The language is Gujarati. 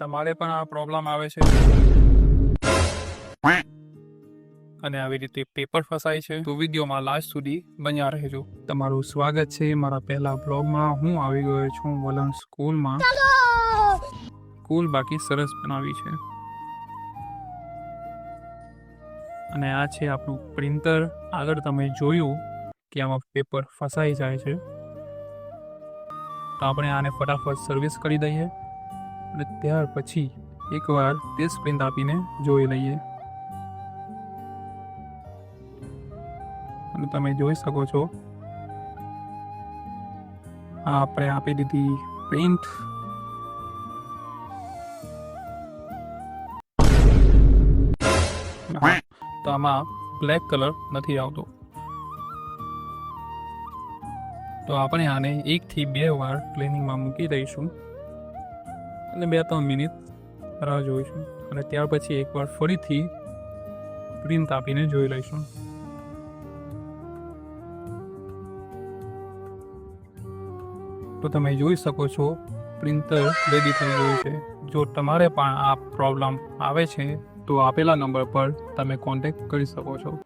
તમારે પણ આ પ્રોબ્લેમ આવે છે અને આવી રીતે પેપર ફસાય છે તો વિડીયોમાં લાસ્ટ સુધી બન્યા રહેજો. તમારું સ્વાગત છે મારા પહેલા બ્લોગમાં. હું આવી ગયો છું વલણ સ્કૂલમાં. સ્કૂલ બાકી સરસ બનાવી છે અને આ છે આપણું પ્રિન્ટર. આગળ તમે જોયું કે આમાં પેપર ફસાઈ જાય છે તો આપણે આને ફટાફટ સર્વિસ કરી દઈએ અને ત્યાર પછી એકવાર ટેસ્ટ પ્રિન્ટ આપીને જોઈ લઈએ. અને તમે જોઈ શકો છો આ આપણે આપી દીધી પ્રિન્ટ. તો આમાં બ્લેક કલર નથી આવતો તો આપણે આને 1 થી 2 વાર ક્લિનિંગમાં મૂકી દઈશું અને 2-3 મિનિટ રાહ જોઈશું અને ત્યાર પછી એકવાર ફરીથી પ્રિન્ટ આપીને જોઈ લઈશું. તો તમે જોઈ શકો છો પ્રિન્ટર રેડી થઈ ગયું છે. જો તમારે પણ આ પ્રોબ્લેમ આવે છે તો આપેલા નંબર પર તમે કોન્ટેક્ટ કરી શકો છો.